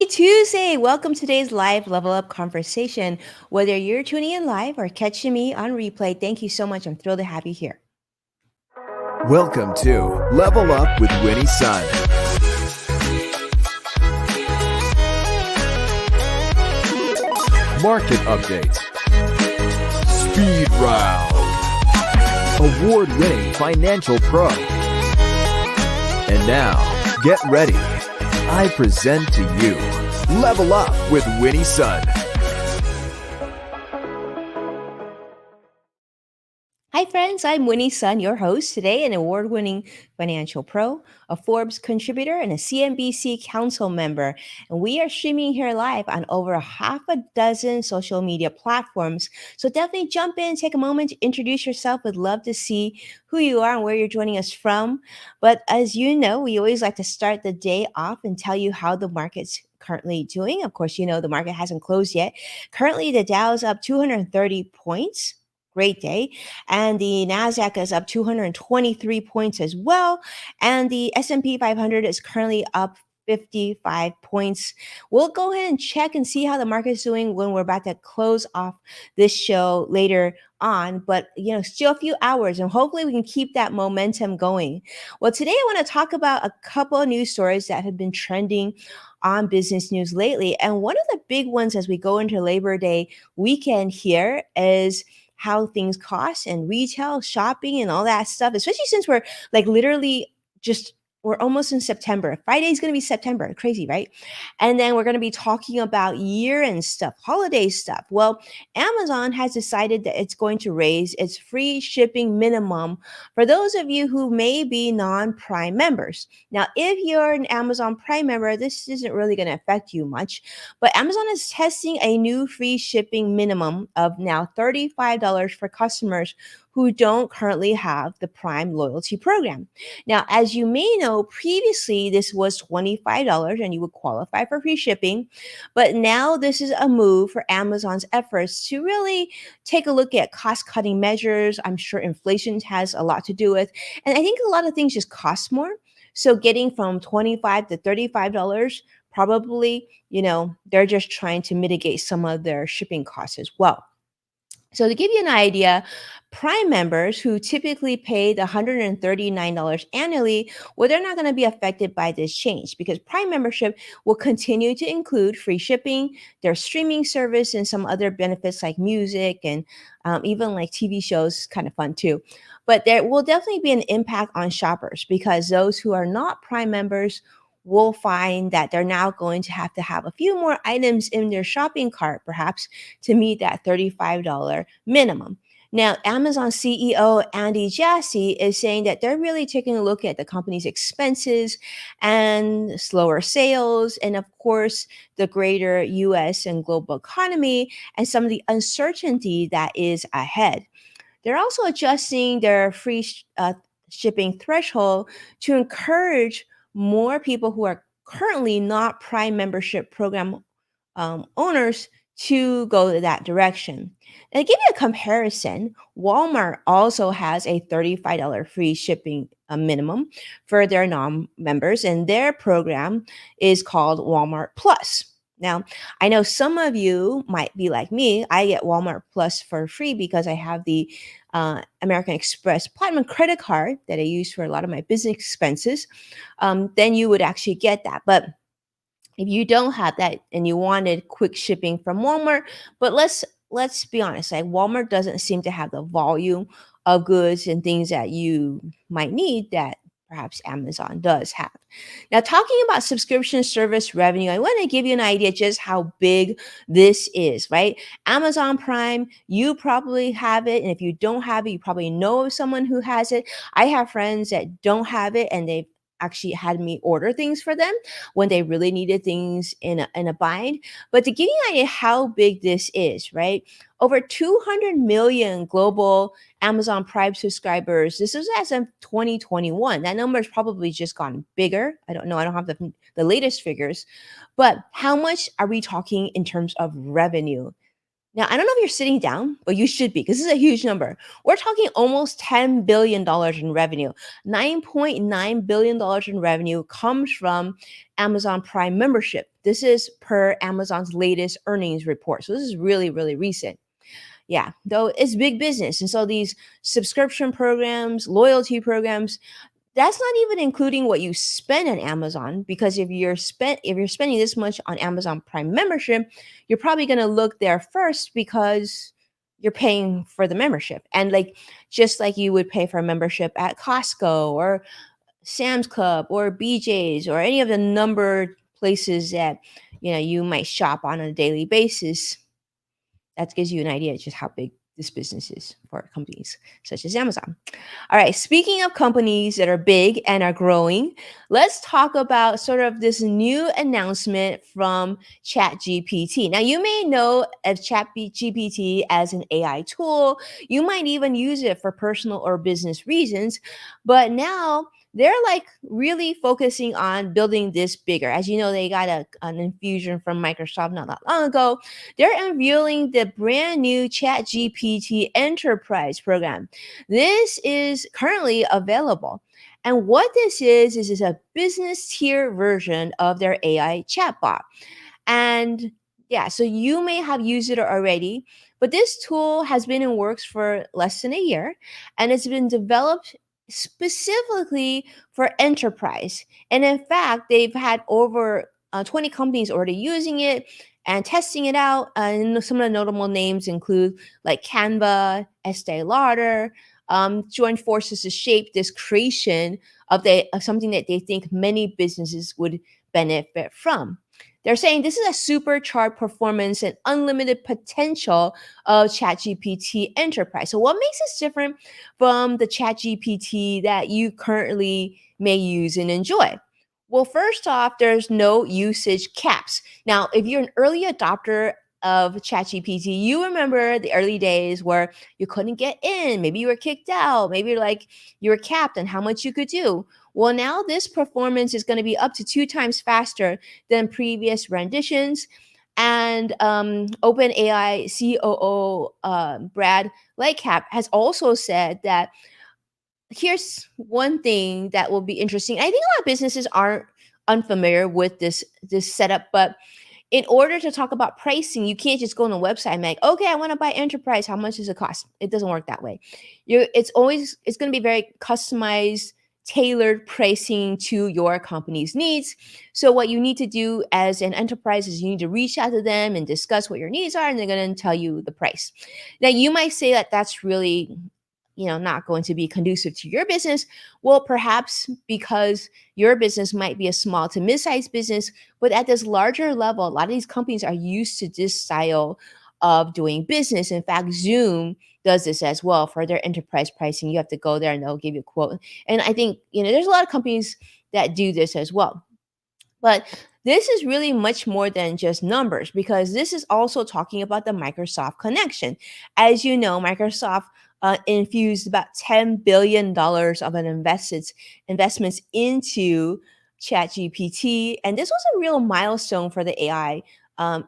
Tuesday. Welcome to today's live level up conversation. Whether you're tuning in live or catching me on replay, thank you so much. I'm thrilled to have you here. Welcome to Level Up with Winnie Sun. Market updates. Speed round. Award-winning financial pro. And now, get ready. I present to you Level Up with Winnie Sun. Hi, friends. I'm Winnie Sun, your host today, an award winning financial pro, a Forbes contributor, and a CNBC council member. And we are streaming here live on over a half a dozen social media platforms. So definitely jump in, take a moment to introduce yourself. Would love to see who you are and where you're joining us from. But as you know, we always like to start the day off and tell you how the market's currently doing. Of course, you know the market hasn't closed yet. Currently, the Dow's up 230 points. Great day. And the Nasdaq is up 223 points as well, and the S&P 500 is currently up 55 points. We'll go ahead and check and see how the market's doing when we're about to close off this show later on, but still a few hours, and hopefully we can keep that momentum going. Well, today I want to talk about a couple of news stories that have been trending on business news lately, and one of the big ones as we go into Labor Day weekend here is how things cost and retail shopping and all that stuff, especially since we're like literally just we're almost in September. Friday is going to be September. Crazy, right? And then we're going to be talking about year-end stuff, holiday stuff. Well, Amazon has decided that it's going to raise its free shipping minimum for those of you who may be non-Prime members. Now, if you're an Amazon Prime member, this isn't really going to affect you much, but Amazon is testing a new free shipping minimum of now $35 for customers who don't currently have the Prime loyalty program. Now, as you may know, previously this was $25 and you would qualify for free shipping, but now this is a move for Amazon's efforts to really take a look at cost-cutting measures. I'm sure inflation has a lot to do with, and I think a lot of things just cost more. So getting from $25 to $35 probably, they're just trying to mitigate some of their shipping costs as well. So to give you an idea, Prime members who typically pay the $139 annually, well, they're not going to be affected by this change because Prime membership will continue to include free shipping, their streaming service, and some other benefits like music and even like TV shows, kind of fun too. But there will definitely be an impact on shoppers because those who are not Prime members will find that they're now going to have a few more items in their shopping cart, perhaps, to meet that $35 minimum. Now, Amazon CEO Andy Jassy is saying that they're really taking a look at the company's expenses and slower sales, and of course, the greater US and global economy and some of the uncertainty that is ahead. They're also adjusting their free shipping threshold to encourage more people who are currently not Prime membership program owners to go that direction. And to give you a comparison, Walmart also has a $35 free shipping minimum for their non-members, and their program is called Walmart Plus. Now, I know some of you might be like me. I get Walmart Plus for free because I have the American Express Platinum credit card that I use for a lot of my business expenses. Then you would actually get that. But if you don't have that and you wanted quick shipping from Walmart, but let's be honest, like Walmart doesn't seem to have the volume of goods and things that you might need that perhaps Amazon does have. Now, talking about subscription service revenue, I want to give you an idea just how big this is, right? Amazon Prime, you probably have it, and if you don't have it, you probably know of someone who has it. I have friends that don't have it, and they've actually had me order things for them when they really needed things in a bind. But to give you an idea how big this is, right? Over 200 million global Amazon Prime subscribers. This is as of 2021. That number has probably just gone bigger. I don't know. I don't have the latest figures. But how much are we talking in terms of revenue? Now, I don't know if you're sitting down, but you should be because this is a huge number. We're talking almost $10 billion in revenue. $9.9 billion in revenue comes from Amazon Prime membership. This is per Amazon's latest earnings report. So this is really, really recent. Yeah, though it's big business. And so these subscription programs, loyalty programs, that's not even including what you spend on Amazon, because if you're spending this much on Amazon Prime membership, you're probably going to look there first because you're paying for the membership. And like just like you would pay for a membership at Costco or Sam's Club or BJ's or any of the numbered places that you might shop on a daily basis, that gives you an idea just how big this business is for companies such as Amazon. All right, speaking of companies that are big and are growing, let's talk about sort of this new announcement from ChatGPT. Now, you may know of ChatGPT as an AI tool. You might even use it for personal or business reasons, but now they're like really focusing on building this bigger. As you know, they got an infusion from Microsoft not that long ago. They're unveiling the brand new ChatGPT Enterprise program. This is currently available. And what this is a business tier version of their AI chatbot. And yeah, so you may have used it already, but this tool has been in works for less than a year, and it's been developed specifically for enterprise. And in fact, they've had over 20 companies already using it and testing it out. And some of the notable names include like Canva, Estee Lauder, joined forces to shape this creation of something that they think many businesses would benefit from. They're saying this is a supercharged performance and unlimited potential of ChatGPT Enterprise. So, what makes this different from the ChatGPT that you currently may use and enjoy? Well, first off, there's no usage caps. Now, if you're an early adopter of ChatGPT, you remember the early days where you couldn't get in, maybe you were kicked out, maybe like you were capped on how much you could do. Well, now this performance is going to be up to 2 times faster than previous renditions. And OpenAI COO Brad Lightcap has also said that here's one thing that will be interesting. I think a lot of businesses aren't unfamiliar with this setup, but in order to talk about pricing, you can't just go on the website and be like, okay, I want to buy enterprise. How much does it cost? It doesn't work that way. It's going to be very customized, tailored pricing to your company's needs. So what you need to do as an enterprise is you need to reach out to them and discuss what your needs are, and they're going to tell you the price. Now you might say that that's really not going to be conducive to your business. Well, perhaps because your business might be a small to mid-sized business, but at this larger level, a lot of these companies are used to this style of doing business. In fact, Zoom does this as well for their enterprise pricing. You have to go there and they'll give you a quote. And I think, there's a lot of companies that do this as well. But this is really much more than just numbers, because this is also talking about the Microsoft connection. As you know, Microsoft infused about $10 billion of an investments into ChatGPT, and this was a real milestone for the AI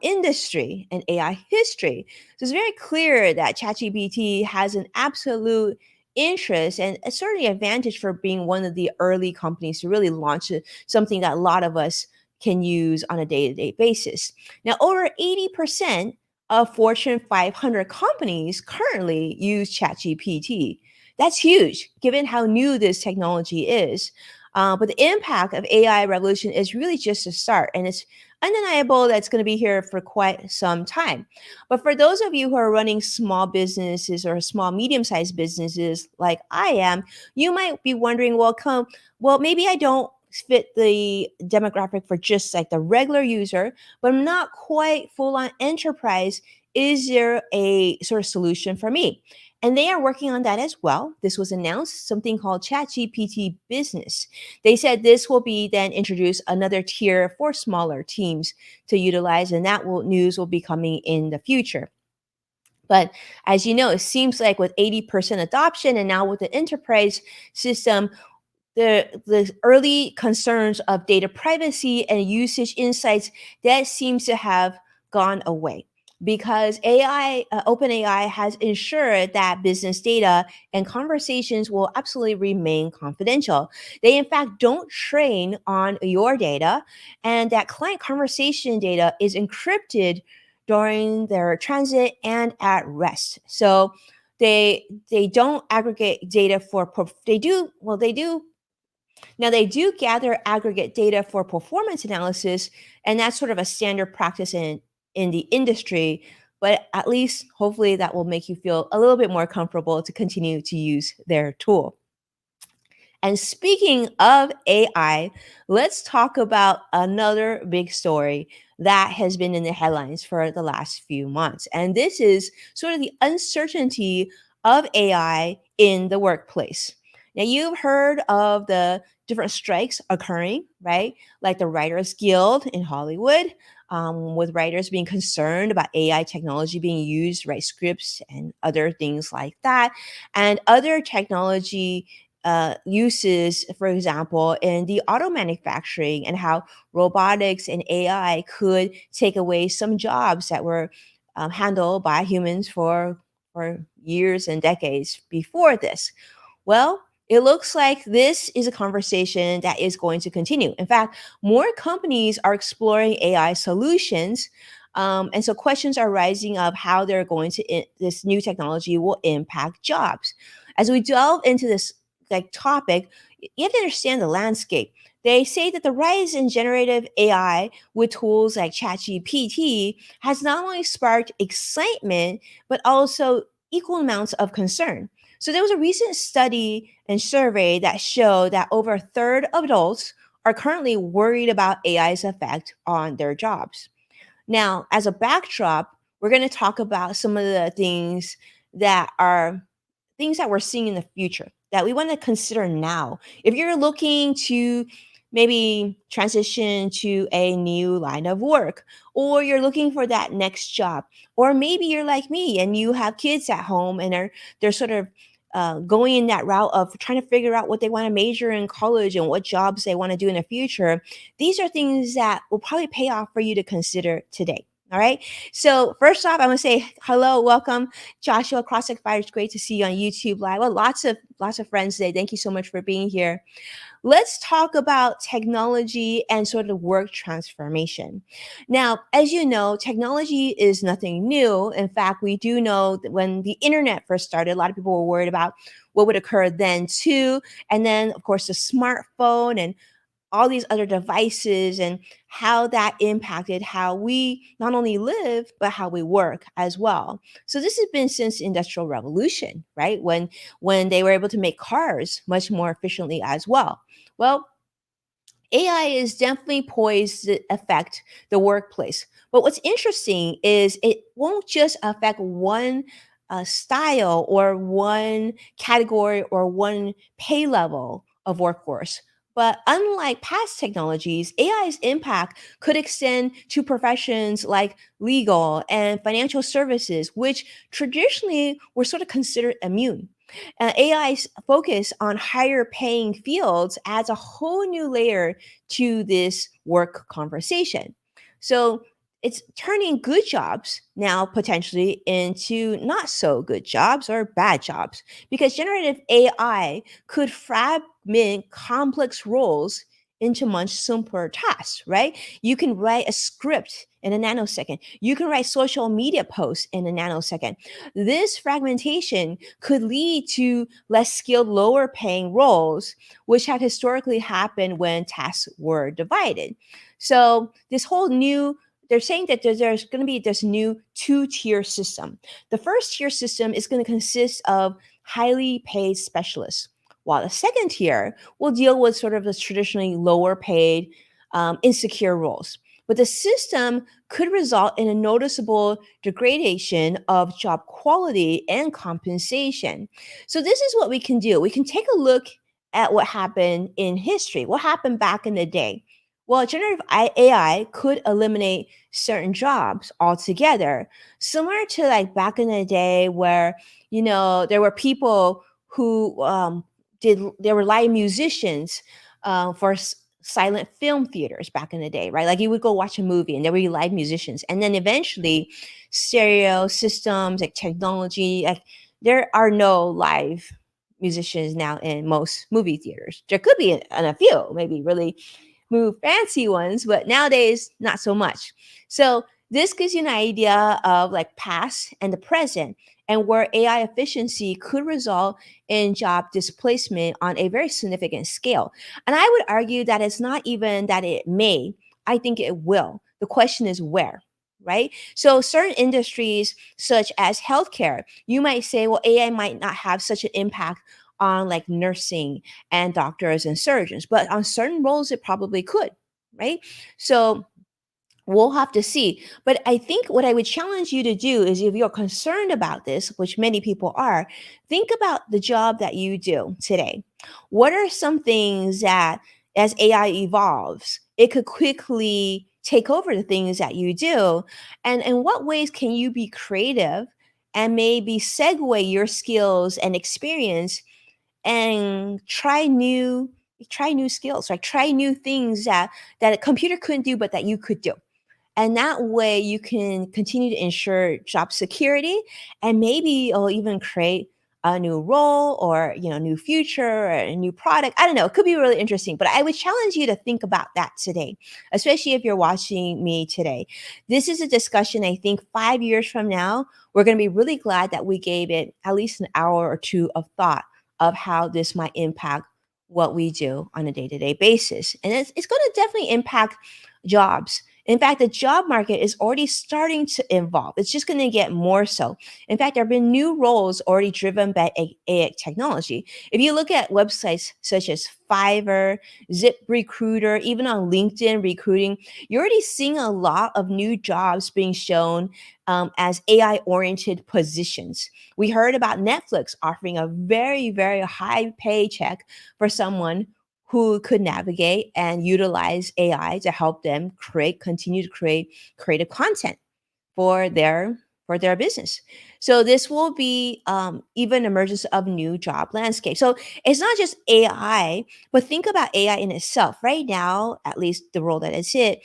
industry and AI history. So it's very clear that ChatGPT has an absolute interest and certainly advantage for being one of the early companies to really launch something that a lot of us can use on a day-to-day basis. Now, over 80% of Fortune 500 companies currently use ChatGPT. That's huge, given how new this technology is. But the impact of AI revolution is really just a start, and it's undeniable that it's going to be here for quite some time. But for those of you who are running small businesses or small, medium-sized businesses like I am, you might be wondering, well, maybe I don't fit the demographic for just like the regular user, but I'm not quite full on enterprise. Is there a sort of solution for me? And they are working on that as well. This was announced, something called ChatGPT Business. They said this will be then introduce another tier for smaller teams to utilize, and news will be coming in the future. But as you know, it seems like with 80% adoption and now with the enterprise system, the early concerns of data privacy and usage insights, that seems to have gone away. because OpenAI has ensured that business data and conversations will absolutely remain confidential. They, in fact, don't train on your data, and that client conversation data is encrypted during their transit and at rest. So they don't aggregate data they do, well, they do now, they do gather aggregate data for performance analysis, and that's sort of a standard practice in the industry. But at least, hopefully, that will make you feel a little bit more comfortable to continue to use their tool. And speaking of AI, let's talk about another big story that has been in the headlines for the last few months. And this is sort of the uncertainty of AI in the workplace. Now, you've heard of the different strikes occurring, right? Like the Writers Guild in Hollywood, with writers being concerned about AI technology being used to write scripts and other things like that. And other technology uses, for example, in the auto manufacturing, and how robotics and AI could take away some jobs that were handled by humans for years and decades before this. Well, it looks like this is a conversation that is going to continue. In fact, more companies are exploring AI solutions. And so questions are rising of how they're going to, this new technology will impact jobs. As we delve into this topic, you have to understand the landscape. They say that the rise in generative AI with tools like ChatGPT has not only sparked excitement, but also equal amounts of concern. So there was a recent study and survey that showed that over a third of adults are currently worried about AI's effect on their jobs. Now, as a backdrop, we're going to talk about some of the things that we're seeing in the future that we want to consider now. If you're looking to maybe transition to a new line of work, or you're looking for that next job, or maybe you're like me and you have kids at home and they're sort of going in that route of trying to figure out what they want to major in college and what jobs they want to do in the future. These are things that will probably pay off for you to consider today. All right. So first off, I want to say hello, welcome, Joshua Crossek Fire. It's great to see you on YouTube Live. Well, lots of friends today. Thank you so much for being here. Let's talk about technology and sort of work transformation. Now, as you know, technology is nothing new. In fact, we do know that when the internet first started, a lot of people were worried about what would occur then too. And then, of course, the smartphone and all these other devices, and how that impacted how we not only live but how we work as well. So this has been since the industrial revolution, right? When they were able to make cars much more efficiently as well. Well, AI is definitely poised to affect the workplace. But what's interesting is it won't just affect one style or one category or one pay level of workforce. But unlike past technologies, AI's impact could extend to professions like legal and financial services, which traditionally were sort of considered immune. AI's focus on higher paying fields adds a whole new layer to this work conversation. So it's turning good jobs now potentially into not so good jobs or bad jobs, because generative AI could fragment complex roles into much simpler tasks, right? You can write a script in a nanosecond. You can write social media posts in a nanosecond. This fragmentation could lead to less skilled, lower paying roles, which had historically happened when tasks were divided. So this whole new they're saying that there's going to be this new two-tier system. The first tier system is going to consist of highly paid specialists, while the second tier will deal with sort of the traditionally lower paid, insecure roles. But the system could result in a noticeable degradation of job quality and compensation. So, this is what we can do. We can take a look at what happened in history, what happened back in the day. Well, generative AI could eliminate certain jobs altogether, similar to like back in the day where, there were people who they were live musicians for silent film theaters back in the day, right? Like you would go watch a movie and there would be live musicians. And then eventually stereo systems, like technology, like there are no live musicians now in most movie theaters. There could be in a few, maybe really move fancy ones, but nowadays not so much. So this gives you an idea of like past and the present and where AI efficiency could result in job displacement on a very significant scale. And I would argue that it's not even that it may, I think it will. The question is where. Right. So, certain industries, such as healthcare, you might say, well, AI might not have such an impact on like nursing and doctors and surgeons, but on certain roles, it probably could. Right. So, we'll have to see. But I think what I would challenge you to do is if you're concerned about this, which many people are, think about the job that you do today. What are some things that, as AI evolves, it could quickly take over the things that you do? And in what ways can you be creative and maybe segue your skills and experience and try new skills, like try new things that a computer couldn't do but that you could do, and that way you can continue to ensure job security, and maybe it'll even create a new role or new future or a new product. I don't know, it could be really interesting, but I would challenge you to think about that today, especially if you're watching me today. This is a discussion I think 5 years from now we're going to be really glad that we gave it at least an hour or two of thought of how this might impact what we do on a day-to-day basis, and it's going to definitely impact jobs. In fact, the job market is already starting to evolve. It's just going to get more so. In fact, there have been new roles already driven by AI technology. If you look at websites such as Fiverr, ZipRecruiter, even on LinkedIn recruiting, you're already seeing a lot of new jobs being shown as AI oriented positions. We heard about Netflix offering a very, very high paycheck for someone who could navigate and utilize AI to help them continue to create creative content for their business. So this will be even emergence of new job landscape. So it's not just AI, but think about AI in itself. Right now, at least the role that it's in,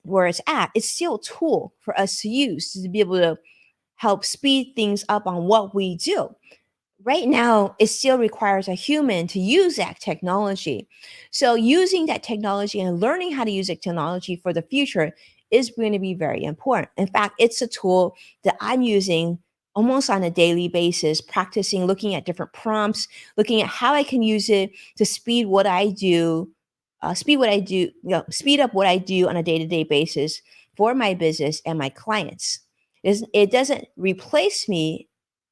where it's at, it's still a tool for us to use to be able to help speed things up on what we do. Right now it still requires a human to use that technology. So using that technology and learning how to use that technology for the future is going to be very important. In fact, it's a tool that I'm using almost on a daily basis, practicing, looking at different prompts, looking at how I can use it to speed up what I do on a day-to-day basis for my business and my clients. It doesn't replace me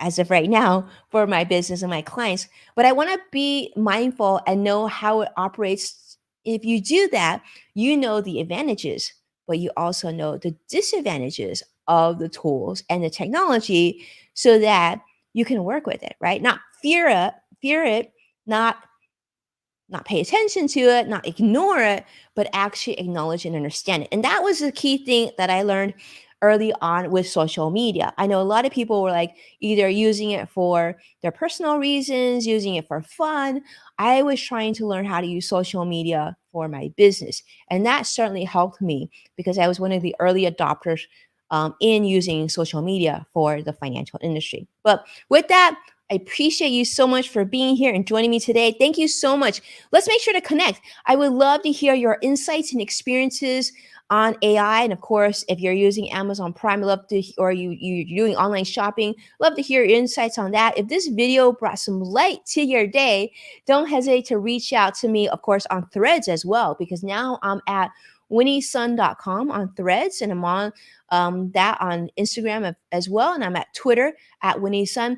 as of right now for my business and my clients, but I want to be mindful and know how it operates. If you do that, you know the advantages, but you also know the disadvantages of the tools and the technology so that you can work with it, right? Not fear it, not not pay attention to it, not ignore it, but actually acknowledge and understand it. And that was the key thing that I learned early on with social media. I know a lot of people were like either using it for their personal reasons, using it for fun. I was trying to learn how to use social media for my business. And that certainly helped me because I was one of the early adopters in using social media for the financial industry. But with that, I appreciate you so much for being here and joining me today. Thank you so much. Let's make sure to connect. I would love to hear your insights and experiences on AI. And of course, if you're using Amazon Prime, I love to, or you're doing online shopping, love to hear your insights on that. If this video brought some light to your day, don't hesitate to reach out to me, of course, on Threads as well, because now I'm at winniesun.com on Threads, and I'm on that on Instagram as well, and I'm at Twitter at winniesun.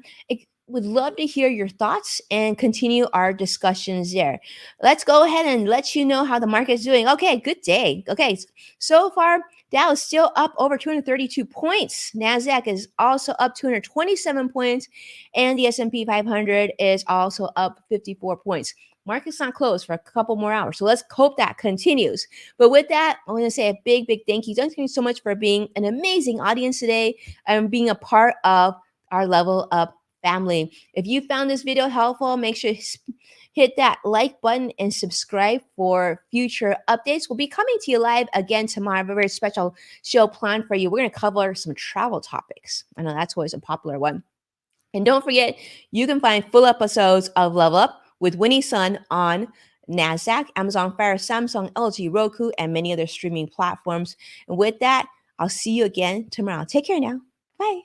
Would love to hear your thoughts and continue our discussions there. Let's go ahead and let you know how the market's doing. Okay, good day. Okay, so far Dow is still up over 232 points. Nasdaq is also up 227 points, and the S&P 500 is also up 54 points. Market's not closed for a couple more hours, so let's hope that continues. But with that, I want to say a big, big thank you. Thank you so much for being an amazing audience today and being a part of our Level Up family. If you found this video helpful, make sure hit that like button and subscribe for future updates. We'll be coming to you live again tomorrow. I have a very special show planned for you. We're going to cover some travel topics. I know that's always a popular one. And don't forget, you can find full episodes of Level Up with Winnie Sun on NASDAQ, Amazon Fire, Samsung, LG, Roku, and many other streaming platforms. And with that, I'll see you again tomorrow. Take care now. Bye.